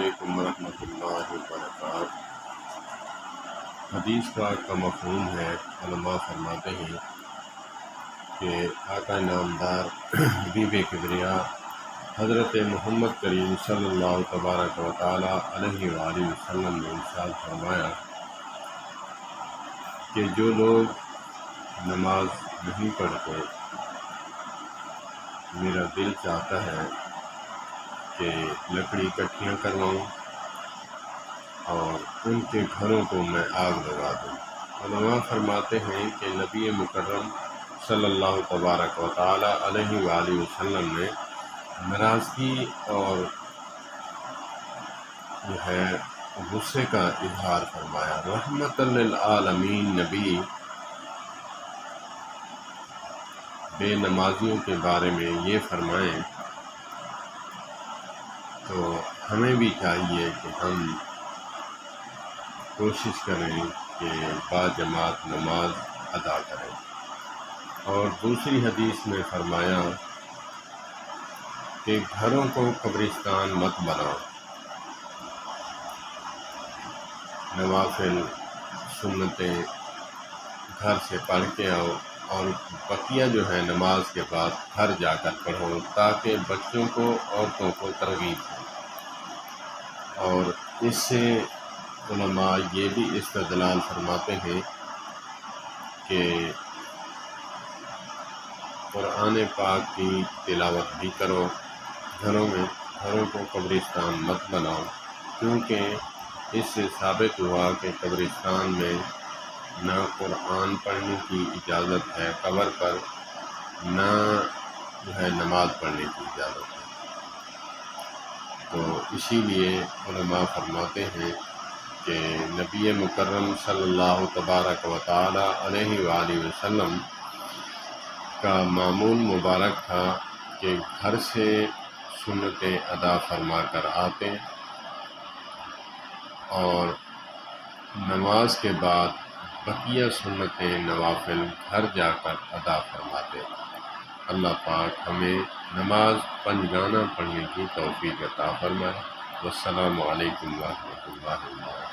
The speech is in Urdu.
علیکم ورحمۃ اللہ وبرکاتہ۔ حدیث پاک کا مفہوم ہے، علماء فرماتے ہیں کہ آقا نامدار حبیب کبریا حضرت محمد کریم صلی اللہ تبارک و تعالی علیہ وآلہ وسلم نے ارشاد فرمایا کہ جو لوگ نماز نہیں پڑھتے، میرا دل چاہتا ہے کہ لکڑی اکٹھیاں کرواؤں اور ان کے گھروں کو میں آگ لگا دوں۔ علماء فرماتے ہیں کہ نبی مکرم صلی اللہ تبارک و تعالی علیہ وآلہ وسلم نے ناراضگی اور جو ہے غصے کا اظہار فرمایا۔ رحمت للعالمین نبی بے نمازیوں کے بارے میں یہ فرمائیں تو ہمیں بھی چاہیے کہ ہم کوشش کریں کہ باجماعت نماز ادا کریں۔ اور دوسری حدیث میں فرمایا کہ گھروں کو قبرستان مت بناؤ، نوافل سنتیں گھر سے پڑھ کے آؤ اور بقیہ جو ہے نماز کے بعد گھر جا کر پڑھو، تاکہ بچوں کو عورتوں کو ترغیب ہو۔ اور اس سے علماء یہ بھی استدلال فرماتے ہیں کہ قرآن پاک کی تلاوت بھی کرو گھروں میں، گھروں کو قبرستان مت بناؤ، کیونکہ اس سے ثابت ہوا کہ قبرستان میں نہ قرآن پڑھنے کی اجازت ہے قبر پر، نہ جو ہے نماز پڑھنے کی اجازت ہے۔ تو اسی لیے علماء فرماتے ہیں کہ نبی مکرم صلی اللہ تبارک و تعالی علیہ وآلہ وسلم کا معمول مبارک تھا کہ گھر سے سنتیں ادا فرما کر آتے اور نماز کے بعد بقیہ سنتیں نوافل گھر جا کر ادا فرماتے۔ اللہ پاک ہمیں نماز پنجگانہ پڑھنے کی توفیق عطا فرمائے۔ والسلام علیکم ورحمۃ اللہ وبرکاتہ۔